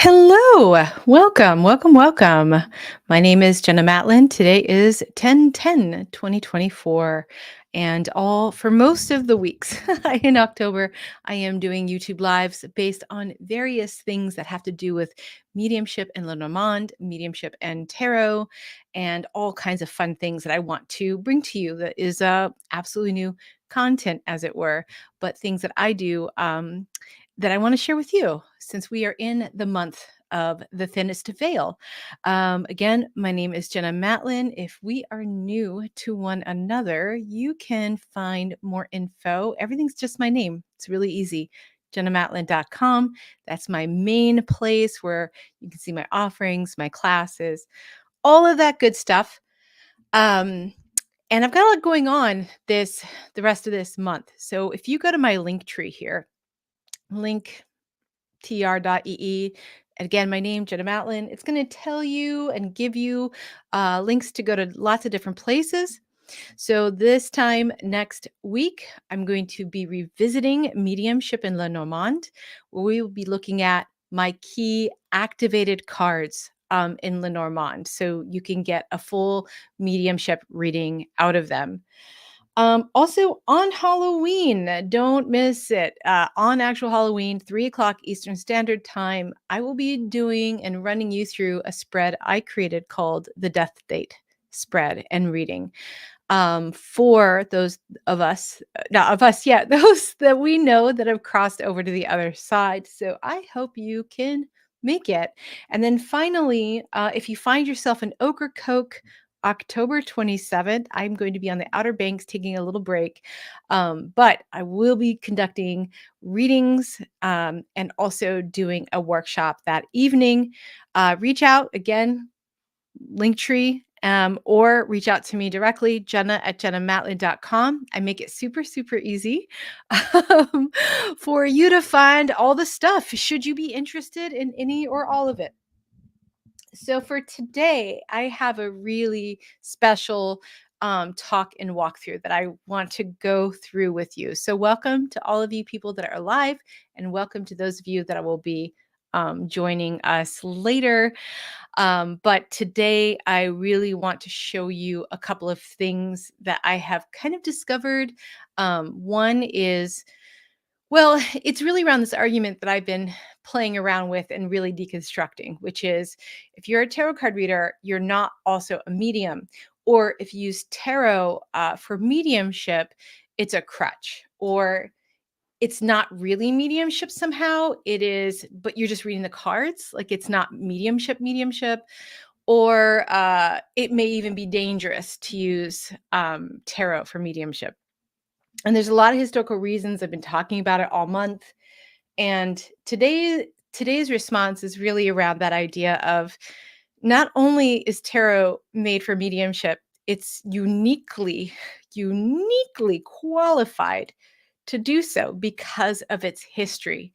Hello, welcome. My name is Jenna Matlin. Today is 10/10/2024, and all for most of the weeks in October, I am doing YouTube lives based on various things that have to do with mediumship and Lenormand, mediumship and tarot, and all kinds of fun things that I want to bring to you that is absolutely new content, as it were, but things that I do. That I want to share with you since we are in the month of the thinnest veil. Again, my name is Jenna Matlin. If we are new to one another, you can find more info. Everything's just my name. It's really easy. JennaMatlin.com. That's my main place where you can see my offerings, my classes, all of that good stuff. Um, and I've got a lot going on the rest of this month. So if you go to my link tree here, link tr.ee. Again, my name, Jenna Matlin. It's going to tell you and give you links to go to lots of different places. So this time next week, I'm going to be revisiting mediumship in Lenormand, where we will be looking at my key activated cards in Lenormand. So you can get a full mediumship reading out of them. Also on Halloween, don't miss it. On actual Halloween, 3 o'clock Eastern Standard Time, I will be doing and running you through a spread I created called the Death Date Spread and Reading. For those of us, not of us yet, those that we know that have crossed over to the other side. So I hope you can make it. And then finally, if you find yourself in Ocracoke, October 27th, I'm going to be on the Outer Banks taking a little break. But I will be conducting readings and also doing a workshop that evening. Reach out again, Linktree, or reach out to me directly, jenna@jennamatlin.com. I make it super, super easy um, for you to find all the stuff, should you be interested in any or all of it. So for today, I have a really special talk and walkthrough that I want to go through with you. So welcome to all of you people that are live, and welcome to those of you that will be joining us later. But today, I really want to show you a couple of things that I have kind of discovered. One is, well, it's really around this argument that I've been playing around with and really deconstructing, which is if you're a tarot card reader, you're not also a medium. Or if you use tarot for mediumship, it's a crutch. Or it's not really mediumship somehow. It is, but you're just reading the cards. Like it's not mediumship. Or it may even be dangerous to use tarot for mediumship. And there's a lot of historical reasons. I've been talking about it all month. And today's response is really around that idea of not only is tarot made for mediumship, it's uniquely qualified to do so because of its history.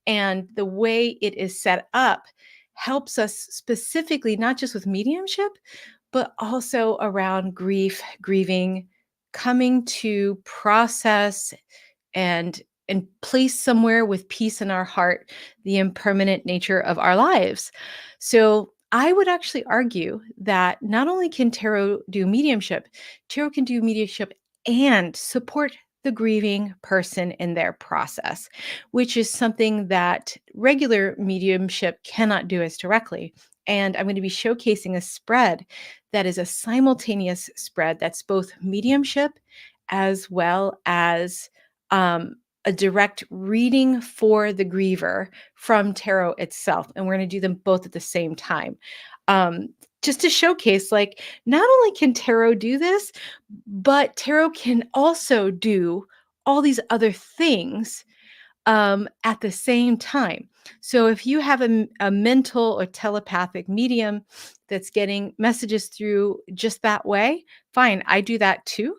And the way it is set up helps us specifically, not just with mediumship, but also around grief, grieving, coming to process and place somewhere with peace in our heart the impermanent nature of our lives. So I would actually argue that not only can tarot do mediumship, tarot can do mediumship and support the grieving person in their process, which is something that regular mediumship cannot do as directly. And I'm going to be showcasing a spread that is a simultaneous spread that's both mediumship as well as a direct reading for the griever from tarot itself. And we're going to do them both at the same time. Um, just to showcase, like, not only can tarot do this, but tarot can also do all these other things at the same time. So if you have a mental or telepathic medium that's getting messages through just that way, fine, I do that too.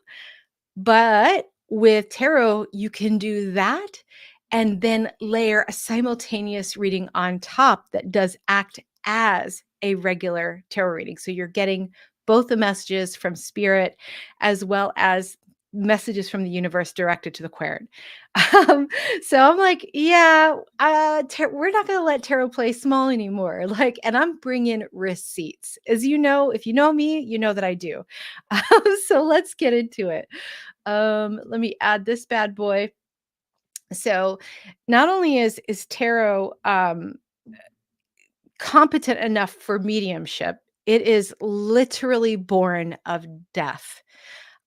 But with tarot, you can do that and then layer a simultaneous reading on top that does act as a regular tarot reading. So you're getting both the messages from spirit as well as messages from the universe directed to the quern. Um, so I'm like, yeah, we're not going to let tarot play small anymore. Like, and I'm bringing receipts. As you know, if you know me, you know that I do. So let's get into it. Let me add this bad boy. So not only is tarot competent enough for mediumship, it is literally born of death.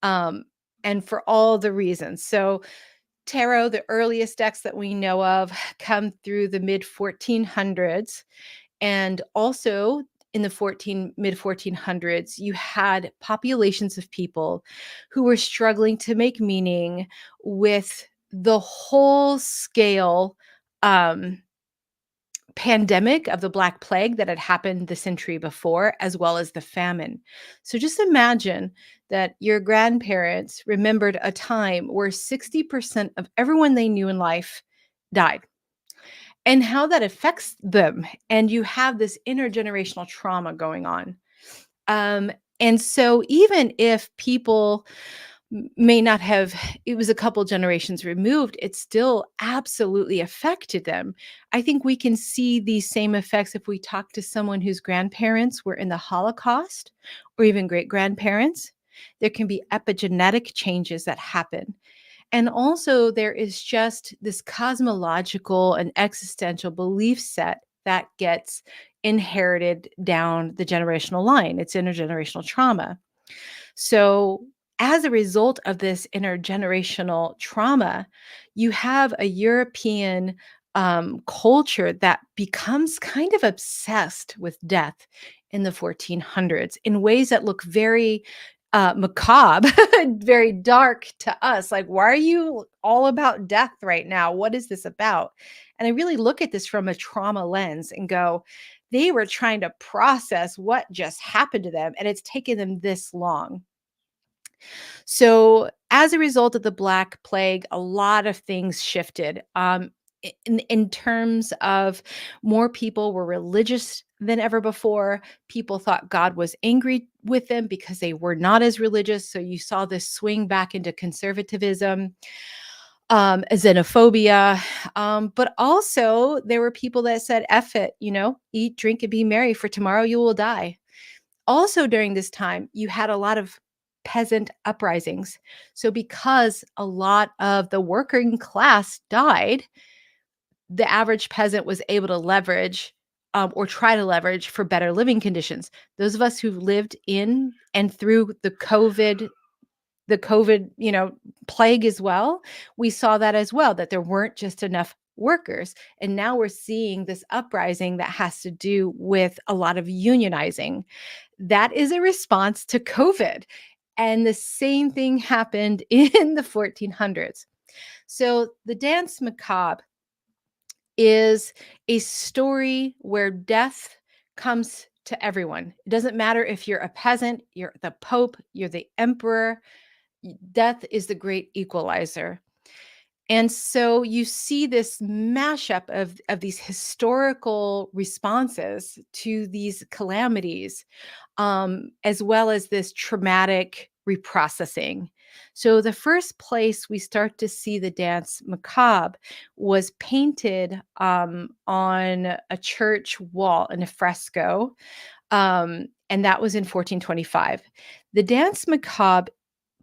Um, and for all the reasons. So tarot, the earliest decks that we know of, come through the mid 1400s. And also in the mid 1400s, you had populations of people who were struggling to make meaning with the whole scale um, pandemic of the Black Plague that had happened the century before, as well as the famine. So just imagine that your grandparents remembered a time where 60% of everyone they knew in life died and how that affects them. And you have this intergenerational trauma going on. Um, and so even if people may not have, it was a couple generations removed, it still absolutely affected them. I think we can see these same effects if we talk to someone whose grandparents were in the Holocaust or even great grandparents. There can be epigenetic changes that happen. And also, there is just this cosmological and existential belief set that gets inherited down the generational line. It's intergenerational trauma. So, as a result of this intergenerational trauma, you have a European culture that becomes kind of obsessed with death in the 1400s in ways that look very macabre, very dark to us. Like, why are you all about death right now? What is this about? And I really look at this from a trauma lens and go, they were trying to process what just happened to them, and it's taken them this long. So, as a result of the Black Plague, a lot of things shifted. In terms of more people were religious than ever before. People thought God was angry with them because they were not as religious. So you saw this swing back into conservatism, xenophobia. But also there were people that said, F it, eat, drink, and be merry, for tomorrow you will die. Also, during this time, you had a lot of peasant uprisings. So, because a lot of the working class died, the average peasant was able to leverage or try to leverage for better living conditions. Those of us who lived in and through the COVID, plague as well, we saw that as well, that there weren't just enough workers. And now we're seeing this uprising that has to do with a lot of unionizing. That is a response to COVID. And the same thing happened in the 1400s. So the dance macabre is a story where death comes to everyone. It doesn't matter if you're a peasant, you're the Pope, you're the emperor. Death is the great equalizer. And so you see this mashup of these historical responses to these calamities, as well as this traumatic reprocessing. So the first place we start to see the dance macabre was painted on a church wall in a fresco, and that was in 1425. The dance macabre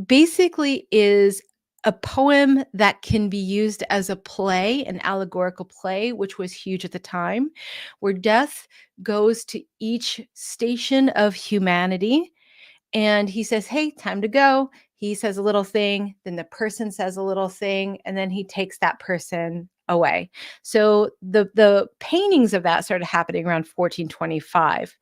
basically is a poem that can be used as a play, an allegorical play, which was huge at the time, where death goes to each station of humanity and he says, "Hey, time to go." He says a little thing, then the person says a little thing, and then he takes that person away. So the paintings of that started happening around 1425.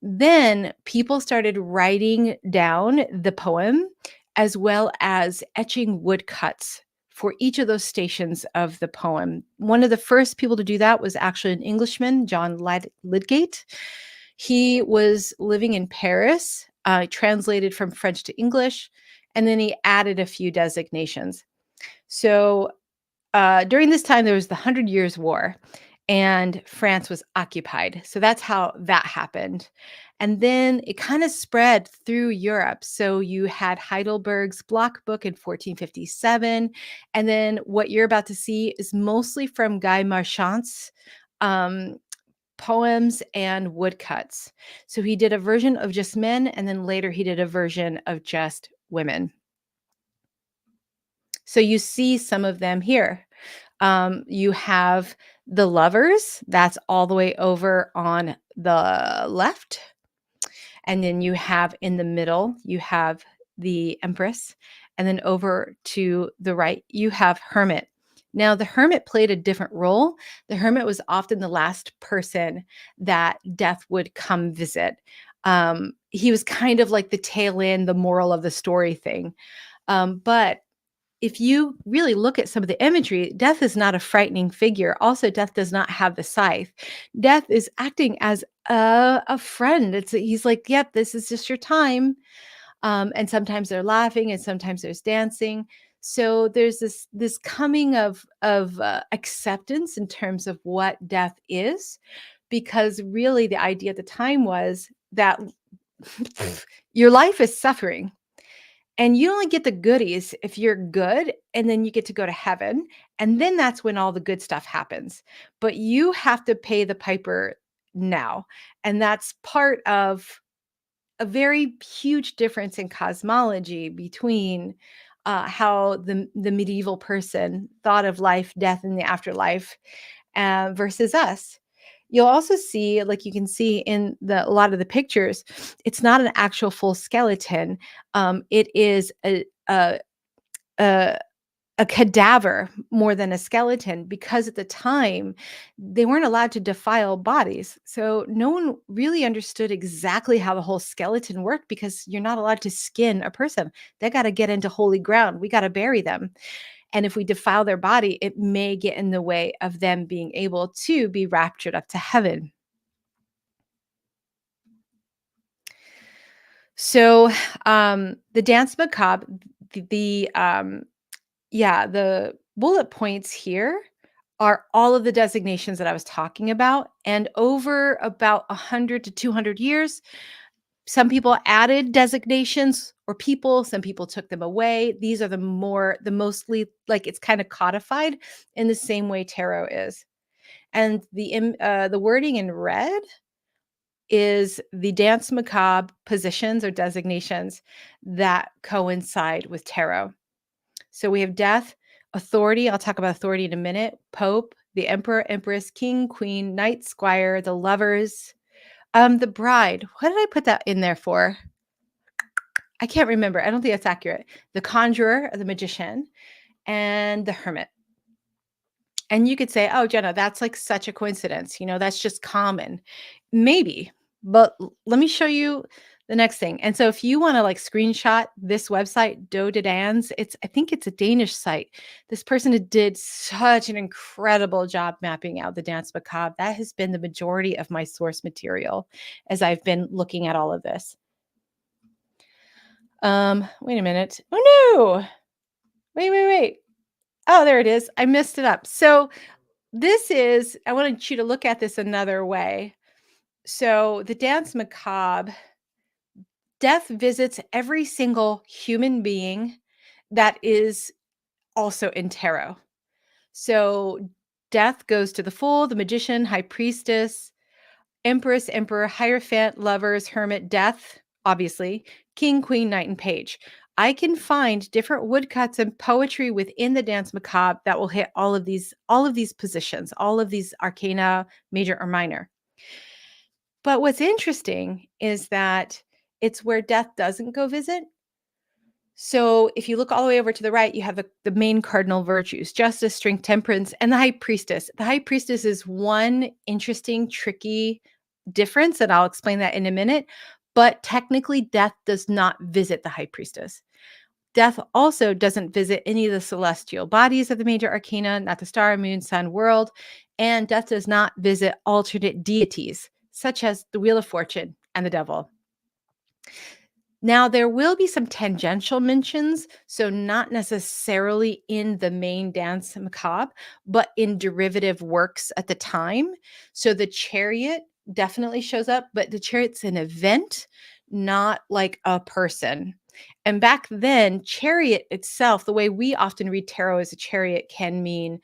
Then people started writing down the poem as well as etching woodcuts for each of those stations of the poem. One of the first people to do that was actually an Englishman, John Lydgate. He was living in Paris, translated from French to English, and then he added a few designations. So during this time, there was the 100 Years' War. and France was occupied. So that's how that happened. And then it kind of spread through Europe. So you had Heidelberg's Block Book in 1457. And then what you're about to see is mostly from Guy Marchand's um, poems and woodcuts. So he did a version of just men, and then later he did a version of just women. So you see some of them here. You have the lovers, that's all the way over on the left. And then you have in the middle, you have the empress. And then over to the right, you have hermit. Now, the hermit played a different role. The hermit was often the last person that death would come visit. He was kind of like the tail end, the moral of the story thing. But if you really look at some of the imagery, death is not a frightening figure. Also, death does not have the scythe. Death is acting as a friend. He's like, yep, this is just your time. And sometimes they're laughing, and sometimes there's dancing. So there's this coming of acceptance in terms of what death is, because really the idea at the time was that your life is suffering. And you only get the goodies if you're good, and then you get to go to heaven, and then that's when all the good stuff happens. But you have to pay the piper now, and that's part of a very huge difference in cosmology between how the medieval person thought of life, death, and the afterlife versus us. You'll also see, like you can see in a lot of the pictures, it's not an actual full skeleton. It is a a cadaver more than a skeleton, because at the time they weren't allowed to defile bodies. So no one really understood exactly how the whole skeleton worked, because you're not allowed to skin a person. They got to get into holy ground. We got to bury them. And if we defile their body, it may get in the way of them being able to be raptured up to heaven. So the dance macabre, the yeah, the bullet points here are all of the designations that I was talking about. And over about 100 to 200 years, some people added designations or people, some people took them away. These are the mostly, like, it's kind of codified in the same way tarot is. And the wording in red is the dance macabre positions or designations that coincide with tarot. So we have death, authority. I'll talk about authority in a minute. Pope, the emperor, empress, king, queen, knight, squire, the lovers, the bride. What did I put that in there for? I can't remember. I don't think that's accurate. The conjurer, the magician, and the hermit. And you could say, oh, Jenna, that's like such a coincidence. That's just common. Maybe, but let me show you the next thing. And so if you want to like screenshot this website, Do de Dans, I think it's a Danish site. This person did such an incredible job mapping out the dance macabre. That has been the majority of my source material as I've been looking at all of this. Wait a minute. Oh no. Wait. Oh, there it is. I messed it up. So I wanted you to look at this another way. So the dance macabre, death visits every single human being that is also in tarot. So death goes to the fool, the magician, high priestess, empress, emperor, hierophant, lovers, hermit, death, obviously, king, queen, knight, and page. I can find different woodcuts and poetry within the dance macabre that will hit all of these positions, all of these arcana, major or minor. But what's interesting is that it's where death doesn't go visit. So if you look all the way over to the right, you have the main cardinal virtues: justice, strength, temperance, and the high priestess. The high priestess is one interesting, tricky difference, and I'll explain that in a minute. But technically, death does not visit the high priestess. Death also doesn't visit any of the celestial bodies of the major arcana, not the star, moon, sun, world. And death does not visit alternate deities, such as the Wheel of Fortune and the devil. Now, there will be some tangential mentions, so not necessarily in the main Dance Macabre, but in derivative works at the time. So the chariot definitely shows up, but the chariot's an event, not like a person. And back then, chariot itself, the way we often read tarot as a chariot, can mean,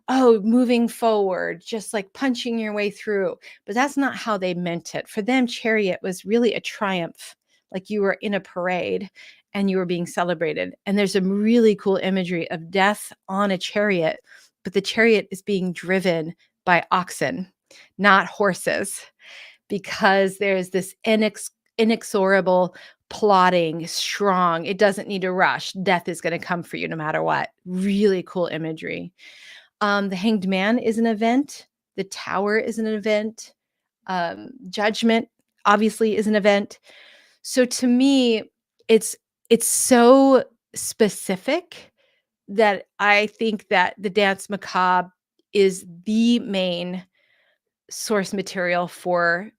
oh, moving forward, just like punching your way through. But that's not how they meant it. For them, chariot was really a triumph, like you were in a parade and you were being celebrated. And there's some really cool imagery of death on a chariot, but the chariot is being driven by oxen, not horses, because there's this inexorable plodding, strong. It doesn't need to rush. Death is going to come for you no matter what. Really cool imagery. The Hanged Man is an event. The Tower is an event. Judgment obviously is an event. So to me, it's it's so specific that I think that the Dance Macabre is the main source material for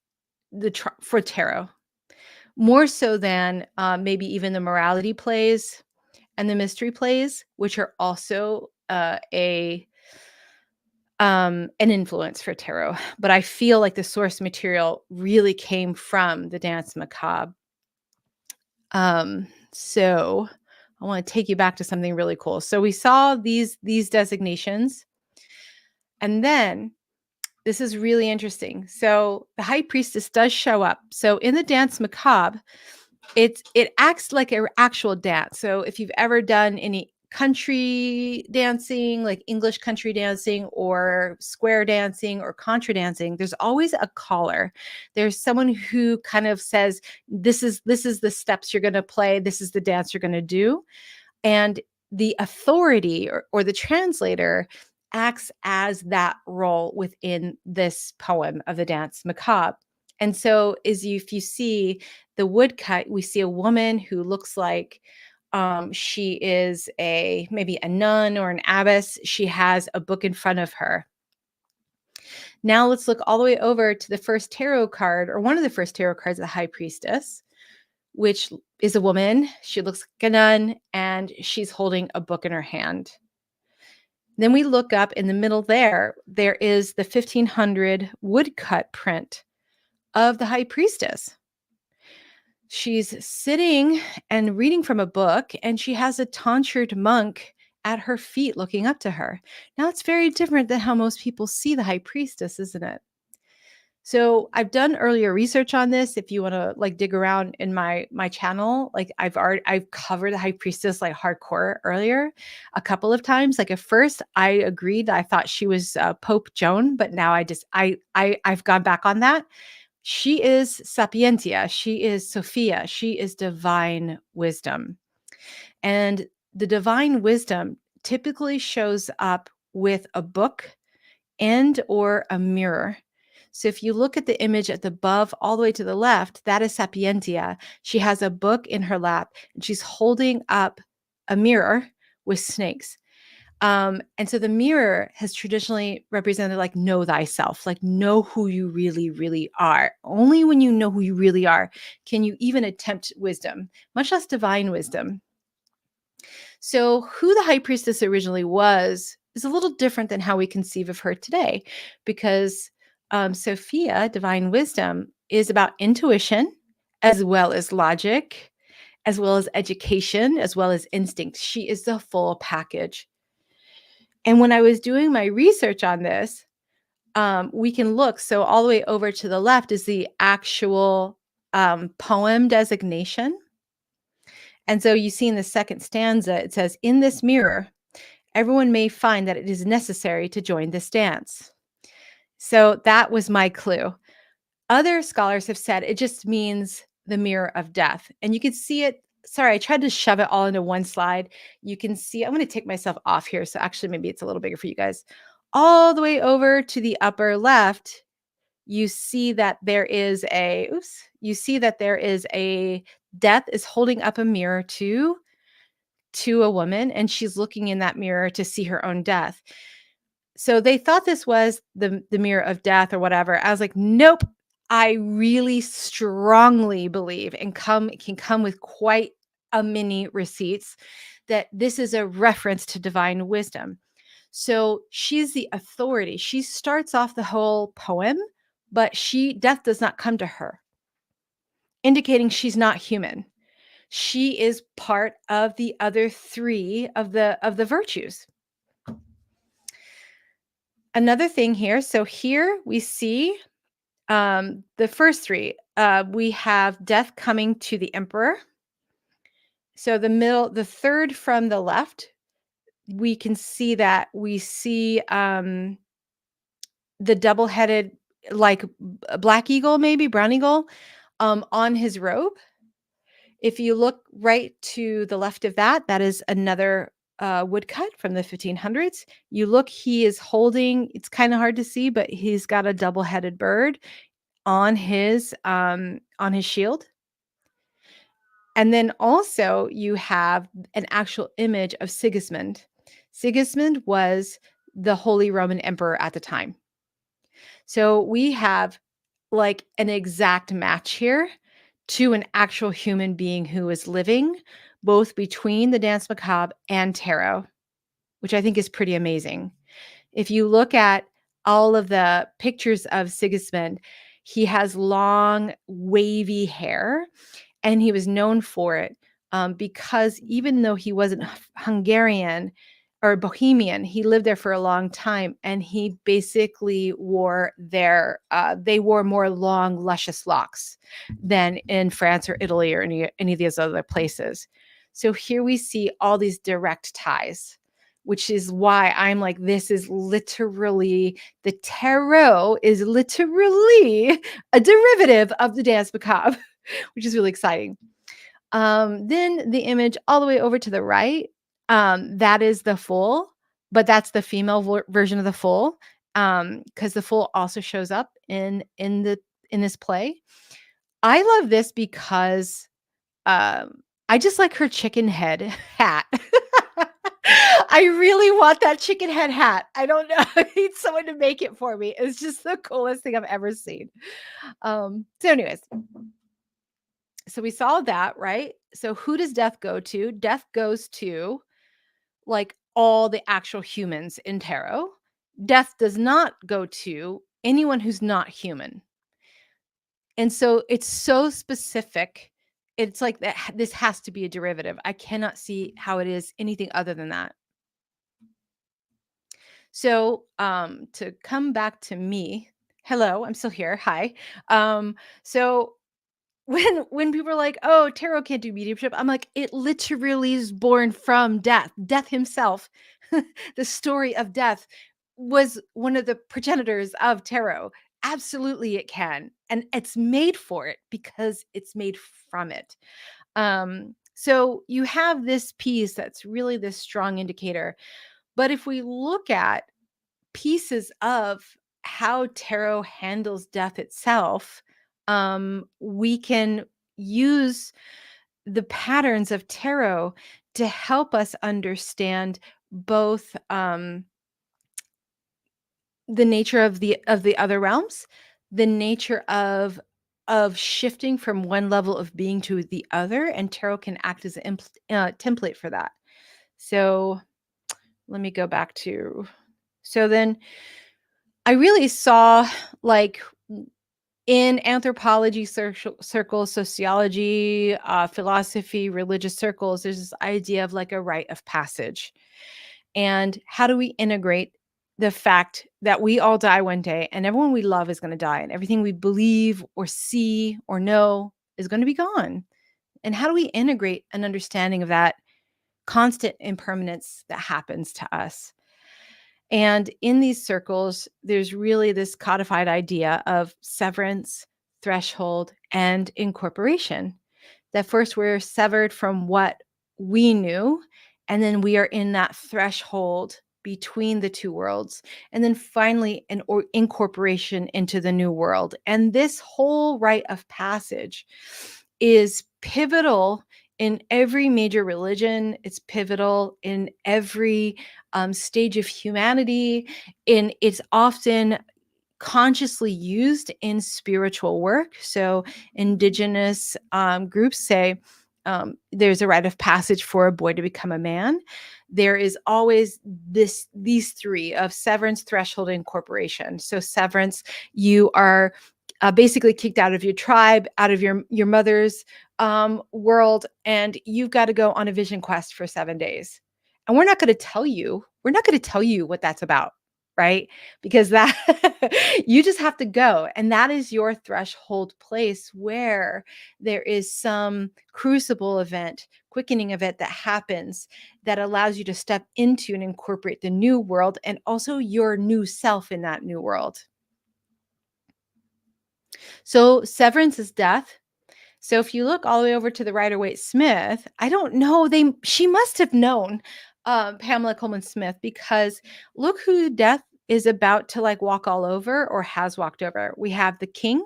for tarot, more so than maybe even the morality plays and the mystery plays, which are also a an influence for tarot. But I feel like the source material really came from the Dance Macabre. So I want to take you back to something really cool. So we saw these designations, and then this is really interesting. So the high priestess does show up. So in the Dance Macabre, it acts like an actual dance. So if you've ever done any country dancing, like English country dancing or square dancing or contra dancing, there's always a caller. There's someone who kind of says, this is the steps you're going to play, this is the dance you're going to do. And the authority or the translator acts as that role within this poem of the Dance Macabre. And so if you see the woodcut, we see a woman who looks like she is maybe a nun or an abbess. She has a book in front of her. Now let's look all the way over to the first tarot card, or one of the first tarot cards, the High Priestess, which is a woman. She looks like a nun, and she's holding a book in her hand. Then we look up in the middle there is the 1500 woodcut print of the High Priestess. She's sitting and reading from a book, and she has a tonsured monk at her feet looking up to her. Now, it's very different than how most people see the High Priestess, isn't it? So I've done earlier research on this. If you want to like dig around in my channel, like I've covered the High Priestess like hardcore earlier a couple of times. Like at first I agreed, I thought she was Pope Joan, but now I've gone back on that. She is Sapientia, she is Sophia, she is divine wisdom. And the divine wisdom typically shows up with a book and or a mirror. So if you look at the image at the above all the way to the left, that is Sapientia. She has a book in her lap and she's holding up a mirror with snakes. And so the mirror has traditionally represented like know thyself, like know who you really, really are. Only when you know who you really are can you even attempt wisdom, much less divine wisdom. So who the High Priestess originally was is a little different than how we conceive of her today, because Sophia, divine wisdom, is about intuition as well as logic, as well as education, as well as instinct. She is the full package. And when I was doing my research on this, we can look. So all the way over to the left is the actual poem designation. And so you see in the second stanza, it says, in this mirror, everyone may find that it is necessary to join this dance. So that was my clue. Other scholars have said it just means the mirror of death. And you can see it. Sorry, I tried to shove it all into one slide. You can see, I'm going to take myself off here. So actually, maybe it's a little bigger for you guys. All the way over to the upper left, you see that there is a death is holding up a mirror to a woman, and she's looking in that mirror to see her own death. So they thought this was the mirror of death or whatever. I was like, nope, I really strongly believe and can come with quite a many receipts that this is a reference to divine wisdom. So she's the authority. She starts off the whole poem, but death does not come to her, indicating she's not human. She is part of the other three of the virtues. Another thing here, so here we see the first three. We have death coming to the emperor. So the third from the left, we can see that we see the double-headed, like black eagle, maybe brown eagle, on his robe. If you look right to the left of that, that is another woodcut from the 1500s. You look, he is holding, it's kind of hard to see, but he's got a double-headed bird on his shield. And then also you have an actual image of Sigismund. Sigismund was the Holy Roman Emperor at the time. So we have like an exact match here to an actual human being who is living both between the Dance Macabre and tarot, which I think is pretty amazing. If you look at all of the pictures of Sigismund, he has long, wavy hair, and he was known for it because even though he wasn't Hungarian or Bohemian, he lived there for a long time, and he basically they wore more long, luscious locks than in France or Italy or any of these other places. So here we see all these direct ties, which is why I'm like, this is literally, the tarot is literally a derivative of the Dance Macabre, which is really exciting. Then the image all the way over to the right, that is the Fool, but that's the female version of the Fool, because the Fool also shows up in this play. I love this because I just like her chicken head hat. I really want that chicken head hat. I don't know. I need someone to make it for me. It's just the coolest thing I've ever seen. So anyways, so we saw that, right? So who does death go to? Death goes to like all the actual humans in tarot. Death does not go to anyone who's not human. And so it's so specific. It's like that this has to be a derivative. I cannot see how it is anything other than that. So, to come back to me, hello, I'm still here. Hi. So when people are like, "Oh, tarot can't do mediumship," I'm like, it literally is born from death. Death himself, the story of death, was one of the progenitors of tarot. Absolutely, it can, and it's made for it because it's made from it. So you have this piece that's really this strong indicator. But if we look at pieces of how tarot handles death itself, we can use the patterns of tarot to help us understand both the nature of the other realms, the nature of shifting from one level of being to the other, and tarot can act as an template for that. So let me go back to, so then I really saw, like, in anthropology circles, sociology, philosophy, religious circles, there's this idea of like a rite of passage. And how do we integrate the fact that we all die one day and everyone we love is going to die and everything we believe or see or know is going to be gone? And how do we integrate an understanding of that constant impermanence that happens to us? And in these circles, there's really this codified idea of severance, threshold, and incorporation. That first we're severed from what we knew, and then we are in that threshold between the two worlds, and then finally an incorporation into the new world. And this whole rite of passage is pivotal in every major religion. It's pivotal in every stage of humanity, and it's often consciously used in spiritual work. So indigenous groups say there's a rite of passage for a boy to become a man. There is always these three of severance, threshold, and incorporation. So severance, you are basically kicked out of your tribe, out of your mother's world, and you've got to go on a vision quest for 7 days. And we're not going to tell you. We're not going to tell you what that's about, right? Because that you just have to go, and that is your threshold place where there is some crucible event, quickening event that happens that allows you to step into and incorporate the new world and also your new self in that new world. So severance is death. So if you look all the way over to the Rider-Waite-Smith, I don't know, she must have known Pamela Coleman Smith, because look who death is about to like walk all over or has walked over. We have the king,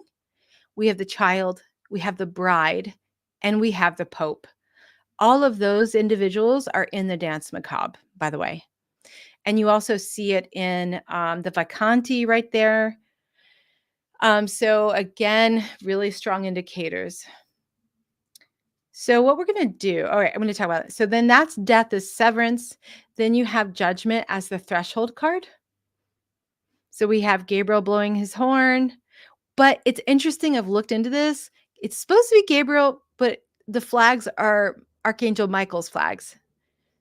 we have the child, we have the bride, and we have the pope. All of those individuals are in the Dance Macabre, by the way. And you also see it in the Visconti right there. So again, really strong indicators. So what we're going to do, all right, I'm going to talk about it. So then that's death as severance. Then you have judgment as the threshold card. So we have Gabriel blowing his horn. But it's interesting, I've looked into this. It's supposed to be Gabriel, but the flags are Archangel Michael's flags.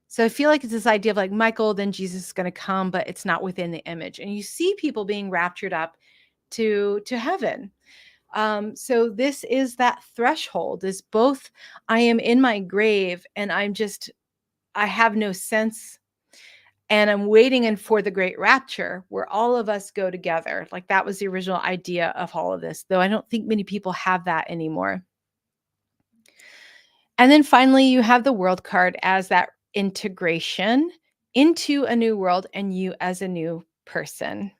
So I feel like it's this idea of like Michael, then Jesus is going to come, but it's not within the image. And you see people being raptured up to heaven. So this is that threshold, is both I am in my grave and I have no sense, and I'm waiting in for the great rapture where all of us go together. Like that was the original idea of all of this, though I don't think many people have that anymore. And then finally, you have the world card as that integration into a new world and you as a new person.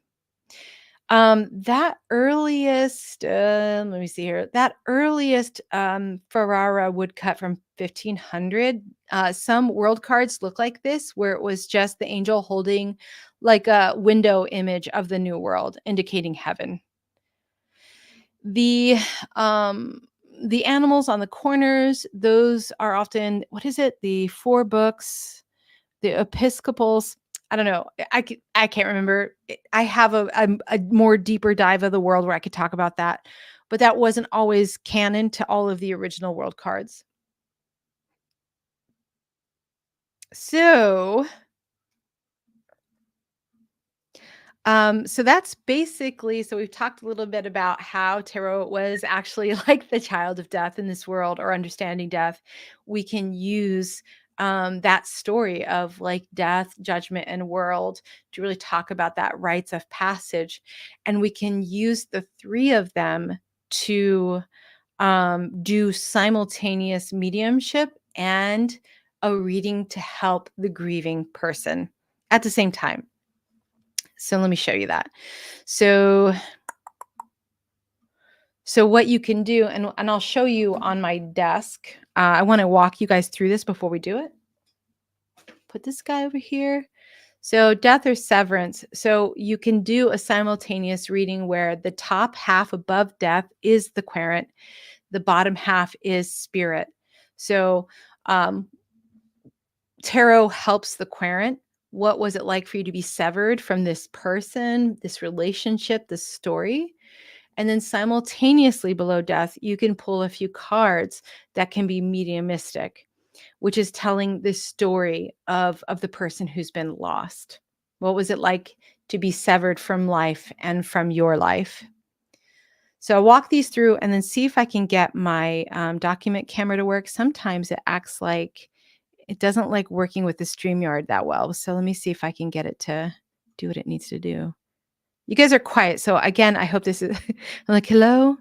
That earliest, let me see here, that earliest Ferrara woodcut from 1500, some world cards look like this, where it was just the angel holding like a window image of the new world, indicating heaven. The animals on the corners, those are often, what is it? The 4 books, the Episcopals. I don't know. I can't remember. I have a more deeper dive of the world where I could talk about that, but that wasn't always canon to all of the original world cards. So so that's basically, so we've talked a little bit about how tarot was actually like the child of death in this world, or understanding death. We can use that story of like death, judgment, and world to really talk about that rites of passage. And we can use the 3 of them to do simultaneous mediumship and a reading to help the grieving person at the same time. So let me show you that. So what you can do, and I'll show you on my desk. I want to walk you guys through this before we do it. Put this guy over here. So death or severance. So you can do a simultaneous reading where the top half above death is the querent, the bottom half is spirit. So tarot helps the querent. What was it like for you to be severed from this person, this relationship, this story? And then simultaneously below death, you can pull a few cards that can be mediumistic, which is telling the story of the person who's been lost. What was it like to be severed from life and from your life? So I'll walk these through and then see if I can get my document camera to work. Sometimes it acts like it doesn't like working with the StreamYard that well. So let me see if I can get it to do what it needs to do. You guys are quiet. So again, I hope this is I'm like, hello,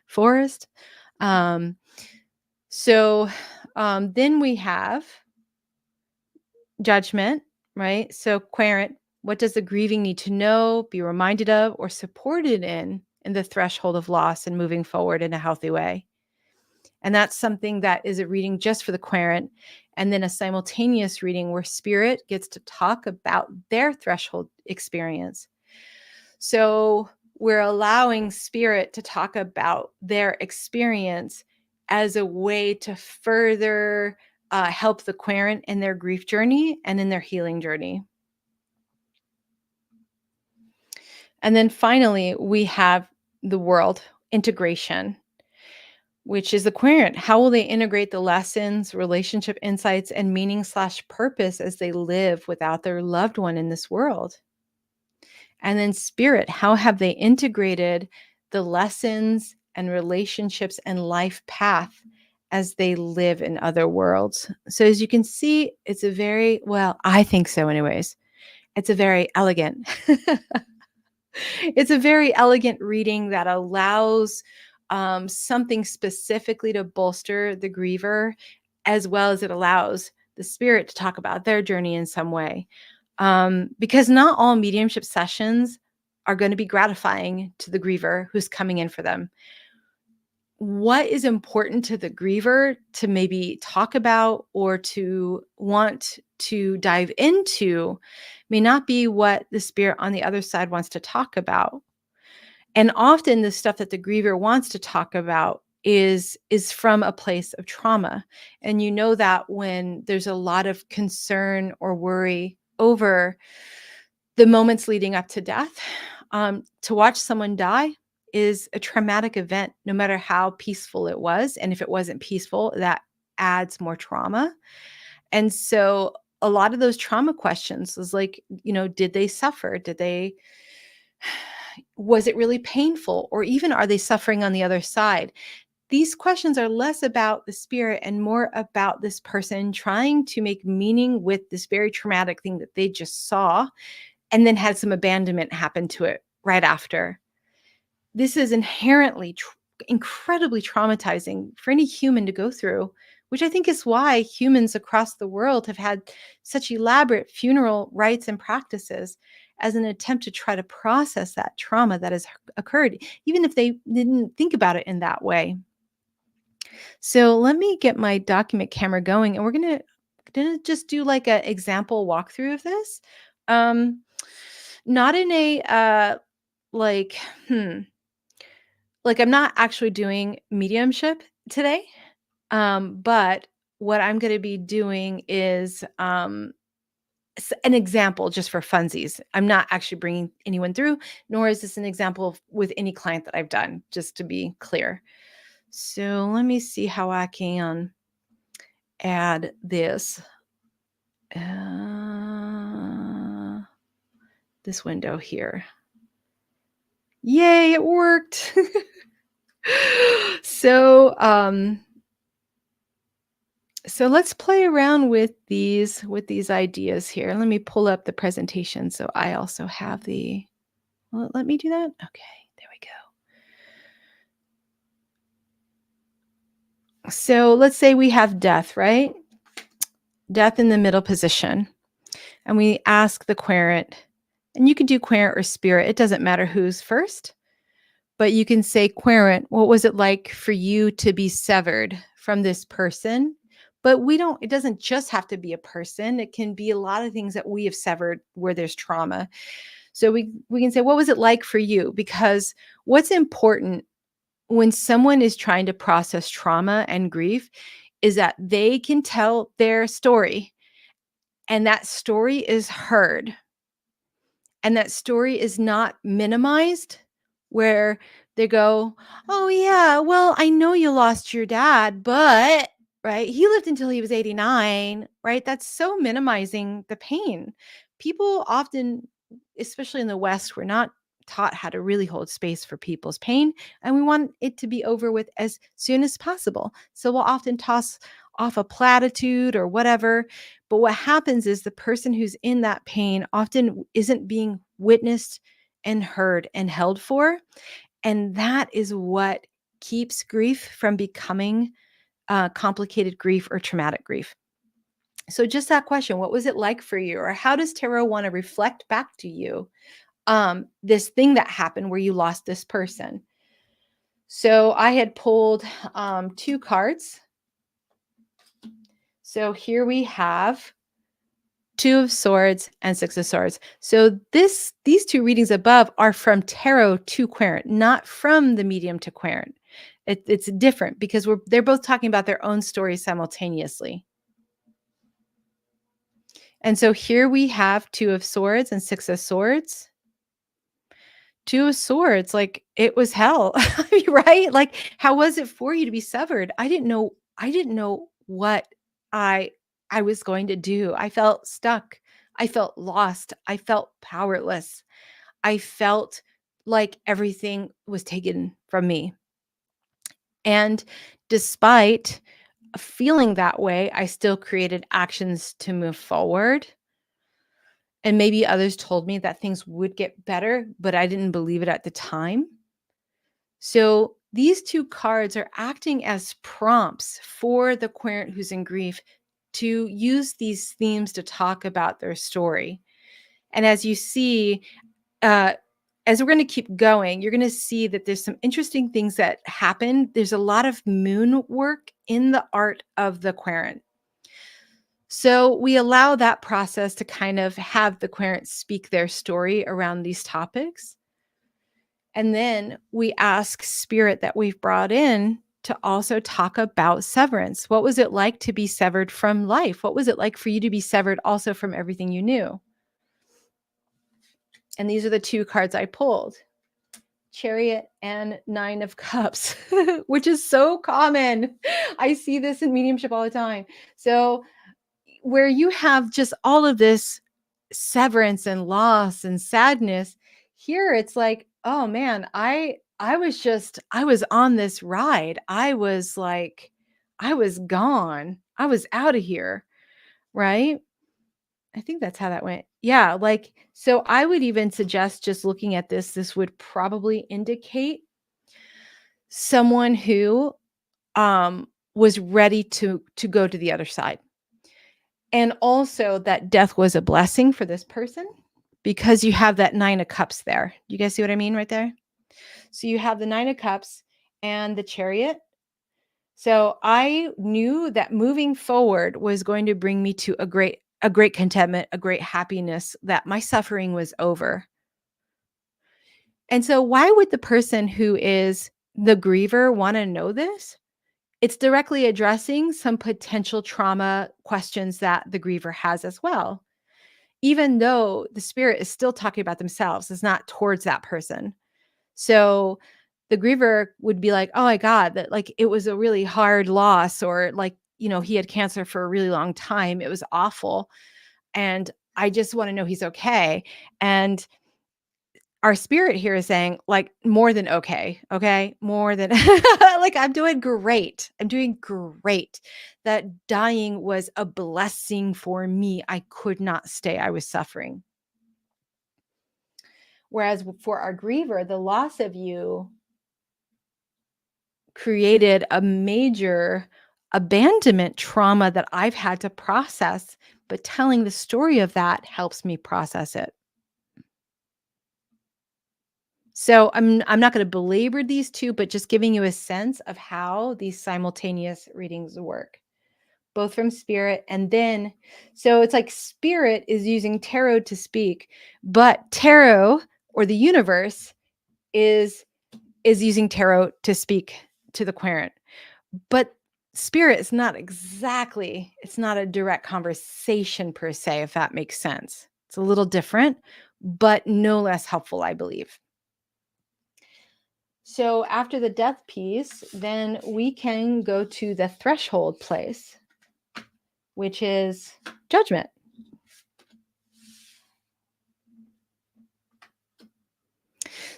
Forrest. Then we have judgment, right? So querent, what does the grieving need to know, be reminded of, or supported in the threshold of loss and moving forward in a healthy way? And that's something that is a reading just for the querent, and then a simultaneous reading where spirit gets to talk about their threshold experience. So we're allowing spirit to talk about their experience as a way to further help the querent in their grief journey and in their healing journey. And then finally, we have the world integration, which is the querent. How will they integrate the lessons, relationship insights, and meaning/purpose as they live without their loved one in this world? And then spirit, how have they integrated the lessons and relationships and life path as they live in other worlds? So as you can see, it's a very, well, I think so anyways. It's a very elegant it's a very elegant reading that allows something specifically to bolster the griever, as well as it allows the spirit to talk about their journey in some way. Because not all mediumship sessions are going to be gratifying to the griever who's coming in for them. What is important to the griever to maybe talk about or to want to dive into may not be what the spirit on the other side wants to talk about. And often the stuff that the griever wants to talk about is from a place of trauma. And you know that when there's a lot of concern or worry over the moments leading up to death, to watch someone die is a traumatic event, no matter how peaceful it was. And if it wasn't peaceful, that adds more trauma. And so a lot of those trauma questions is like, did they suffer? Was it really painful? Or even, are they suffering on the other side? These questions are less about the spirit and more about this person trying to make meaning with this very traumatic thing that they just saw, and then had some abandonment happen to it right after. This is inherently incredibly traumatizing for any human to go through, which I think is why humans across the world have had such elaborate funeral rites and practices as an attempt to try to process that trauma that has occurred, even if they didn't think about it in that way. So let me get my document camera going, and we're gonna just do like an example walkthrough of this. Not in a like like I'm not actually doing mediumship today. But what I'm going to be doing is an example just for funsies. I'm not actually bringing anyone through, nor is this an example with any client that I've done, just to be clear. So let me see how I can add this window here. Yay, it worked. So, so let's play around with these ideas here. Let me pull up the presentation so I also have the, well, let me do that. Okay, there we go. So let's say we have death, right? Death in the middle position. And we ask the querent, and you can do querent or spirit. It doesn't matter who's first, but you can say, querent, what was it like for you to be severed from this person? But it doesn't just have to be a person. It can be a lot of things that we have severed where there's trauma. So we can say, what was it like for you? Because what's important when someone is trying to process trauma and grief is that they can tell their story, and that story is heard. And that story is not minimized, where they go, "Oh, yeah, well, I know you lost your dad, but," right? "He lived until he was 89," right? That's so minimizing the pain. People often, especially in the West, we're not taught how to really hold space for people's pain, and we want it to be over with as soon as possible. So we'll often toss off a platitude or whatever, but what happens is the person who's in that pain often isn't being witnessed and heard and held for. And that is what keeps grief from becoming complicated grief or traumatic grief. So just that question, what was it like for you? Or how does tarot want to reflect back to you this thing that happened where you lost this person? So I had pulled 2 cards. So here we have Two of Swords and Six of Swords. So these two readings above are from tarot to querent, not from the medium to querent. It's different because they're both talking about their own stories simultaneously. And so here we have Two of Swords and Six of Swords. Two of Swords, like it was hell, right? Like, how was it for you to be severed? I didn't know what I I was going to do. I felt stuck. I felt lost. I felt powerless. I felt like everything was taken from me. And despite feeling that way, I still created actions to move forward. And maybe others told me that things would get better, but I didn't believe it at the time. So these two cards are acting as prompts for the querent who's in grief to use these themes to talk about their story. And as you see, uh, as we're going to keep going, you're going to see that there's some interesting things that happen. There's a lot of moon work in the art of the querent. So we allow that process to kind of have the querent speak their story around these topics. And then we ask spirit that we've brought in to also talk about severance. What was it like to be severed from life? What was it like for you to be severed also from everything you knew? And these are the two cards I pulled. Chariot and Nine of Cups, which is so common. I see this in mediumship all the time. So where you have just all of this severance and loss and sadness, here it's like, oh man, I was on this ride. I was like, I was gone. I was out of here, right? I think that's how that went. Yeah, like, so I would even suggest just looking at this would probably indicate someone who was ready to go to the other side. And also that death was a blessing for this person because you have that Nine of Cups there. You guys see what I mean right there? So you have the Nine of Cups and the Chariot. So I knew that moving forward was going to bring me to a great contentment, a great happiness, that my suffering was over. And so why would the person who is the griever want to know this? It's directly addressing some potential trauma questions that the griever has as well. Even though the spirit is still talking about themselves, it's not towards that person. So the griever would be like, oh my God, that like it was a really hard loss, or like, he had cancer for a really long time. It was awful. And I just want to know he's okay. And our spirit here is saying, like, more than okay. Okay. More than like, I'm doing great. I'm doing great. That dying was a blessing for me. I could not stay. I was suffering. Whereas for our griever, the loss of you created a major abandonment trauma that I've had to process, but telling the story of that helps me process it. So I'm not going to belabor these two, but just giving you a sense of how these simultaneous readings work, both from spirit and then, so it's like spirit is using tarot to speak, but tarot or the universe is using tarot to speak to the querent. But spirit is not exactly, it's not a direct conversation per se, if that makes sense. It's a little different, but no less helpful, I believe. So after the death piece, then we can go to the threshold place, which is judgment.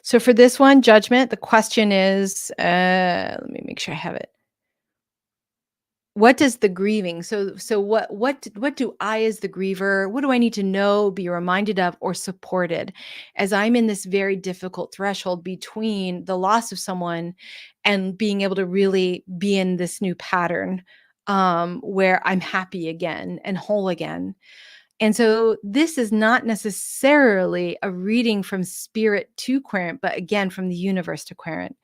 So for this one, judgment, the question is, let me make sure I have it. What does the grieving? So what do I as the griever, what do I need to know, be reminded of, or supported as I'm in this very difficult threshold between the loss of someone and being able to really be in this new pattern where I'm happy again and whole again. And so this is not necessarily a reading from spirit to querent, but again, from the universe to querent.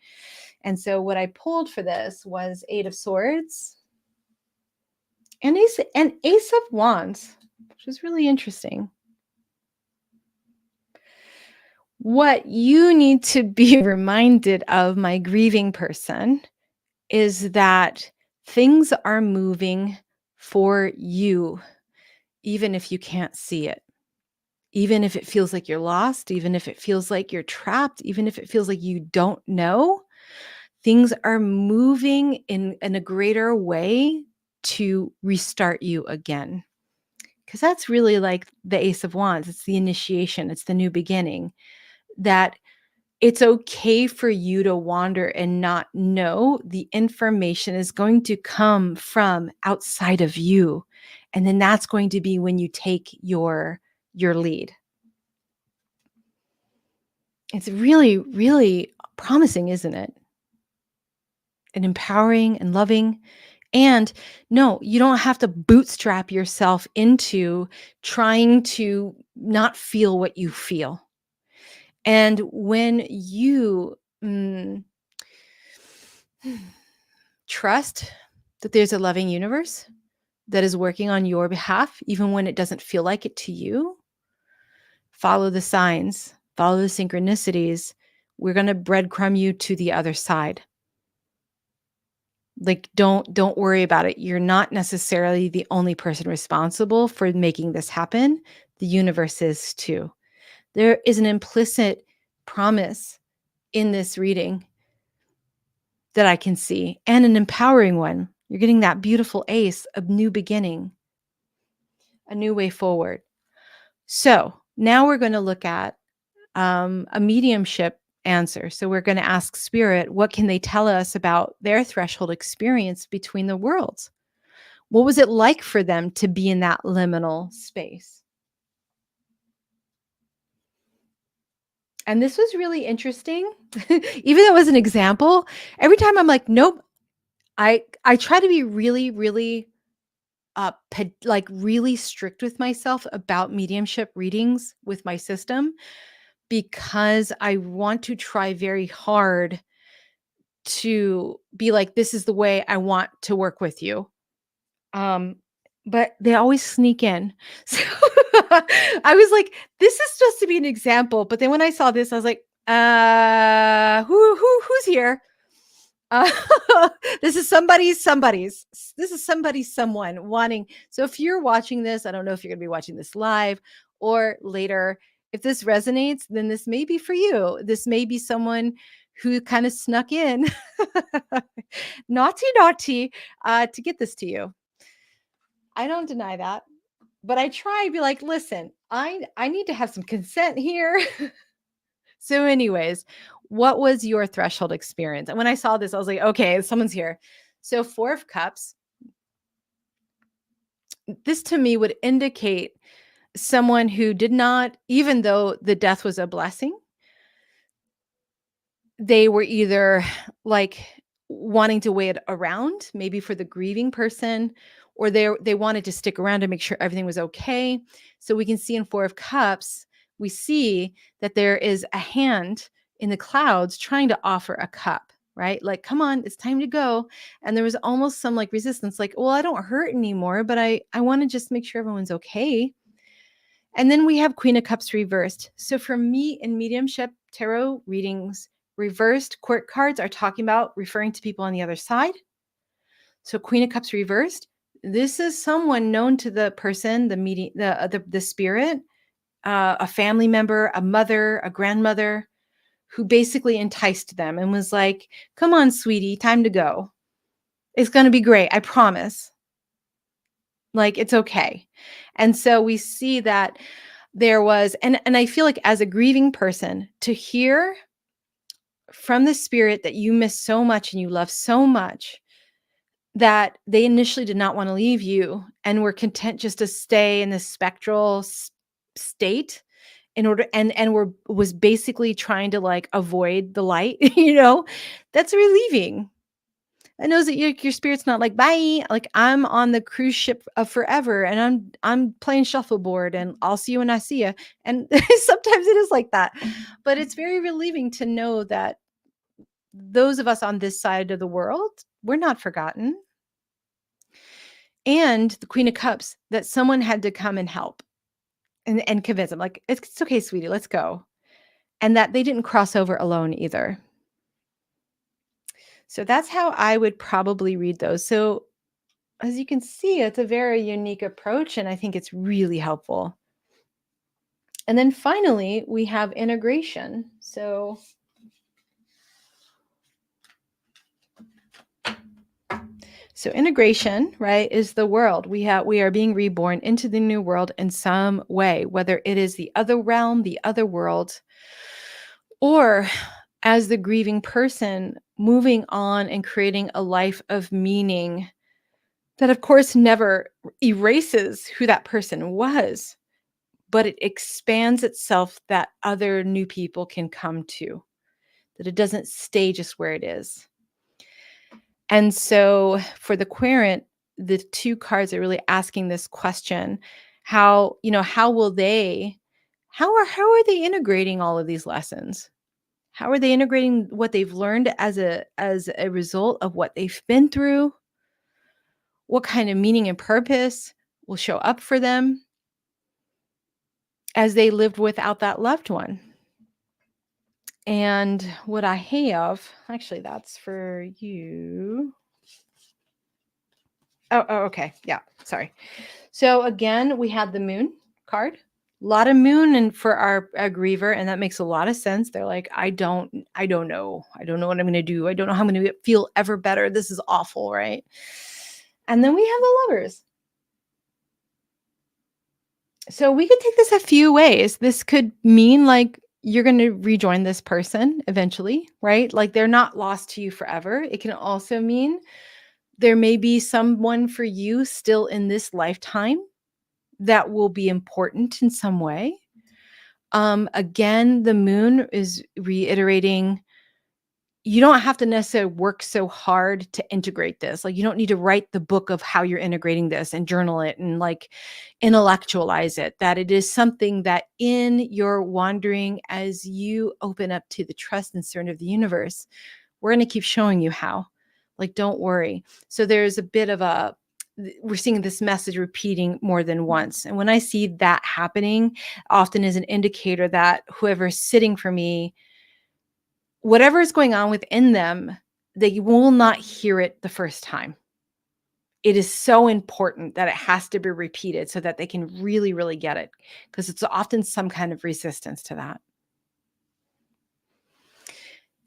And so what I pulled for this was Eight of Swords and Ace of Wands. which is really interesting. What you need to be reminded of, my grieving person, is that things are moving for you, even if you can't see it. Even if it feels like you're lost, even if it feels like you're trapped, even if it feels like you don't know, things are moving in a greater way to restart you again. Because that's really like the Ace of Wands. It's the initiation, it's the new beginning. That it's okay for you to wander and not know. The information is going to come from outside of you. And then that's going to be when you take your lead. It's really, really promising, isn't it? And empowering and loving. And no, you don't have to bootstrap yourself into trying to not feel what you feel. And when you trust that there's a loving universe that is working on your behalf, even when it doesn't feel like it to you, follow the signs, follow the synchronicities. We're going to breadcrumb you to the other side. Like, don't worry about it. You're not necessarily the only person responsible for making this happen. The universe is too. There is an implicit promise in this reading that I can see, and an empowering one. You're getting that beautiful ace of new beginning, a new way forward. So now we're going to look at a mediumship answer. So we're going to ask Spirit, what can they tell us about their threshold experience between the worlds? What was it like for them to be in that liminal space? And this was really interesting. Even though it was an example, every time I'm like, nope. I try to be really, really really strict with myself about mediumship readings with my system, because I want to try very hard to be like, this is the way I want to work with you. Um, but they always sneak in. So I was like, this is supposed to be an example. But then when I saw this, I was like, who's here? Uh, this is someone wanting. So if you're watching this, I don't know if you're going to be watching this live or later. If this resonates, then this may be for you. This may be someone who kind of snuck in, naughty, to get this to you. I don't deny that, but I try to be like, listen, I need to have some consent here. So anyways, what was your threshold experience? And when I saw this, I was like, okay, someone's here. So 4 of Cups, this to me would indicate someone who did not, even though the death was a blessing, they were either like wanting to wait around, maybe for the grieving person, or they wanted to stick around to make sure everything was okay. So we can see in 4 of Cups, we see that there is a hand in the clouds trying to offer a cup, right? Like, come on, it's time to go. And there was almost some like resistance, like, well, I don't hurt anymore, but I want to just make sure everyone's okay. And then we have Queen of Cups reversed. So for me in mediumship tarot readings, reversed court cards are talking about referring to people on the other side. So Queen of Cups reversed, this is someone known to the person, the spirit, a family member, a mother, a grandmother, who basically enticed them and was like, come on, sweetie, time to go. It's going to be great. I promise. Like, it's okay. And so we see that there was, and I feel like as a grieving person, to hear from the spirit that you miss so much and you love so much, that they initially did not want to leave you and were content just to stay in this spectral state in order, and was basically trying to like avoid the light, that's relieving. It knows that your spirit's not like, bye, like I'm on the cruise ship of forever and I'm playing shuffleboard and I'll see you when I see you. And sometimes it is like that, but it's very relieving to know that those of us on this side of the world, we're not forgotten. and the Queen of Cups, that someone had to come and help and convince them, like, it's okay, sweetie, let's go. And that they didn't cross over alone either. So that's how I would probably read those. So as you can see, it's a very unique approach, and I think it's really helpful. And then finally, we have integration. So integration, right, is the world. We are being reborn into the new world in some way, whether it is the other realm, the other world, or as the grieving person moving on and creating a life of meaning that, of course, never erases who that person was, but it expands itself that other new people can come to, that it doesn't stay just where it is. And so for the querent, the two cards are really asking this question: how will they, how are they integrating all of these lessons? How are they integrating what they've learned as a result of what they've been through? What kind of meaning and purpose will show up for them as they lived without that loved one? And what I have, actually, that's for you. Oh, okay. Yeah, sorry. So again, we had the moon card. A lot of moon and for our griever, and that makes a lot of sense. They're like, I don't know. I don't know what I'm going to do. I don't know how I'm going to feel ever better. This is awful, right? And then we have the lovers. So we could take this a few ways. This could mean like you're going to rejoin this person eventually, right? Like they're not lost to you forever. It can also mean there may be someone for you still in this lifetime that will be important in some way. Again, the moon is reiterating you don't have to necessarily work so hard to integrate this. Like you don't need to write the book of how you're integrating this and journal it and like intellectualize it. That it is something that in your wandering, as you open up to the trust and discernment of the universe, we're going to keep showing you how. Like, don't worry. So there's a bit of we're seeing this message repeating more than once. And when I see that happening, often is an indicator that whoever's sitting for me, whatever is going on within them, they will not hear it the first time. It is so important that it has to be repeated so that they can really, really get it, because it's often some kind of resistance to that.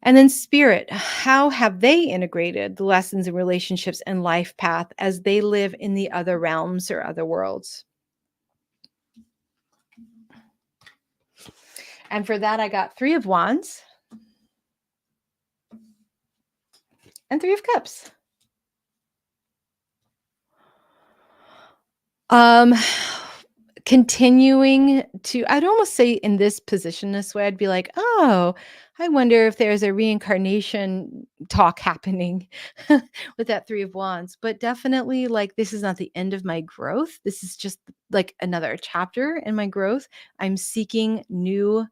And then spirit, how have they integrated the lessons and relationships and life path as they live in the other realms or other worlds? And for that, I got 3 of Wands and 3 of Cups. Continuing to, I'd almost say in this position, this way, I'd be like, oh, I wonder if there's a reincarnation talk happening with that 3 of Wands. But definitely, like, this is not the end of my growth. This is just like another chapter in my growth. I'm seeking new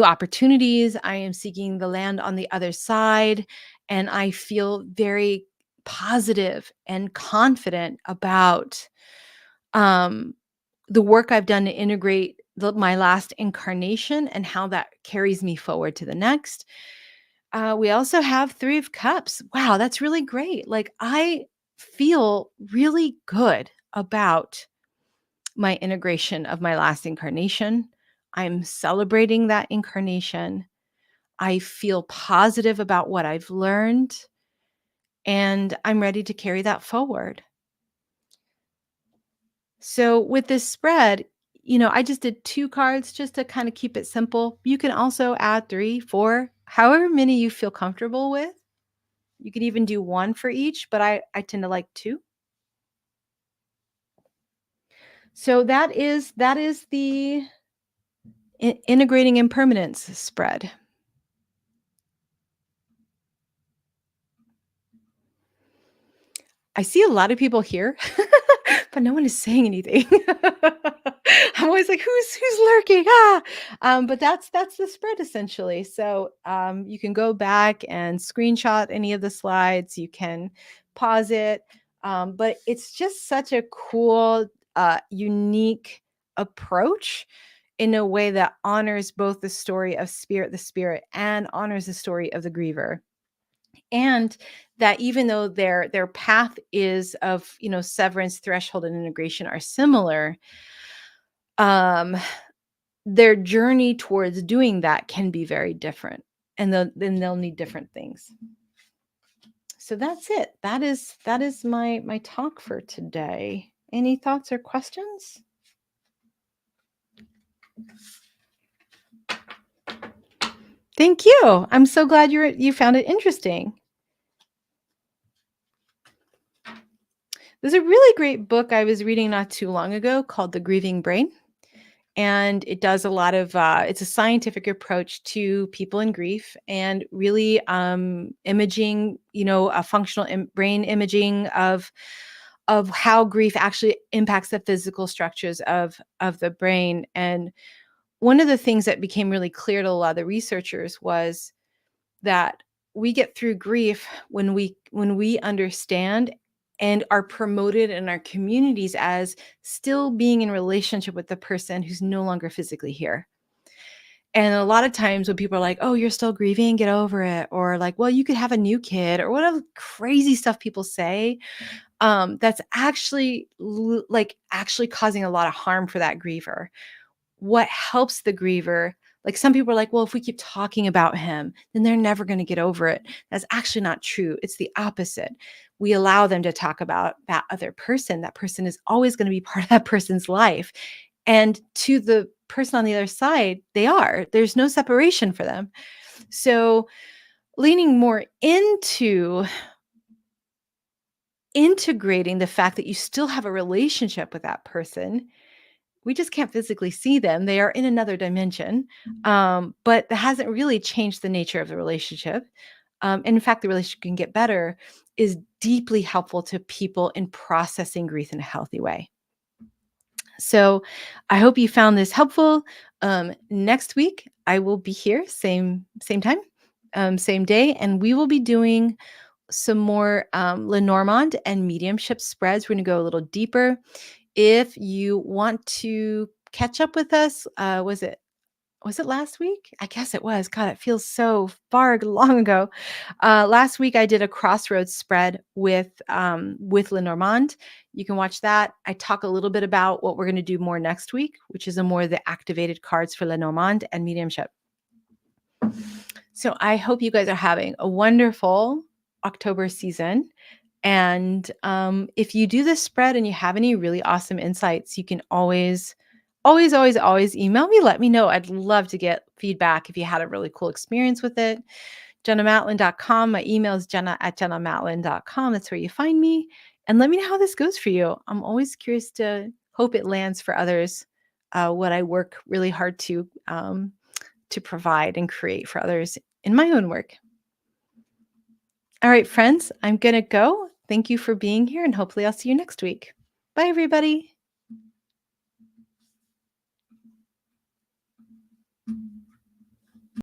opportunities. I am seeking the land on the other side. And I feel very positive and confident about um, the work I've done to integrate my last incarnation and how that carries me forward to the next. We also have 3 of Cups. Wow, that's really great. Like, I feel really good about my integration of my last incarnation. I'm celebrating that incarnation. I feel positive about what I've learned, and I'm ready to carry that forward. So with this spread, I just did 2 cards just to kind of keep it simple. You can also add 3, 4, however many you feel comfortable with. You could even do 1 for each, but I tend to like 2. So that is the integrating impermanence spread. I see a lot of people here, but no one is saying anything. I'm always like, who's lurking? But that's the spread essentially. So you can go back and screenshot any of the slides. You can pause it. But it's just such a cool, unique approach in a way that honors both the story of the spirit, and honors the story of the griever. And that even though their path is of, severance, threshold, and integration are similar, um, their journey towards doing that can be very different, and then they'll need different things. So that's it. That is my talk for today. Any thoughts or questions? Thank you. I'm so glad you found it interesting. There's a really great book I was reading not too long ago called The Grieving Brain. And it does a lot of it's a scientific approach to people in grief, and really imaging, a functional brain imaging of how grief actually impacts the physical structures of the brain. And one of the things that became really clear to a lot of the researchers was that we get through grief when we understand and are promoted in our communities as still being in relationship with the person who's no longer physically here. And a lot of times when people are like, "Oh, you're still grieving, get over it," or like, "Well, you could have a new kid," or whatever crazy stuff people say, that's actually actually causing a lot of harm for that griever. What helps the griever, like, some people are like, "Well, if we keep talking about him, then they're never gonna get over it." That's actually not true. It's the opposite. We allow them to talk about that other person. That person is always gonna be part of that person's life. And to the person on the other side, there's no separation for them. So, leaning more into integrating the fact that you still have a relationship with that person. We just can't physically see them. They are in another dimension. But that hasn't really changed the nature of the relationship. And in fact, the relationship can get better, is deeply helpful to people in processing grief in a healthy way. So I hope you found this helpful. Next week, I will be here, same time, same day, and we will be doing some more Lenormand and mediumship spreads. We're going to go a little deeper. If you want to catch up with us, was it last week? I guess it was. God, it feels so far long ago. Last week I did a crossroads spread with Lenormand. You can watch that. I talk a little bit about what we're going to do more next week, which is the activated cards for Lenormand and mediumship. So I hope you guys are having a wonderful October season. And if you do this spread and you have any really awesome insights, you can always, always, always, always email me. Let me know. I'd love to get feedback if you had a really cool experience with it. JennaMatlin.com. My email is jenna@jennamatlin.com. That's where you find me. And let me know how this goes for you. I'm always curious to hope it lands for others, what I work really hard to provide and create for others in my own work. All right, friends, I'm going to go. Thank you for being here, and hopefully I'll see you next week. Bye, everybody.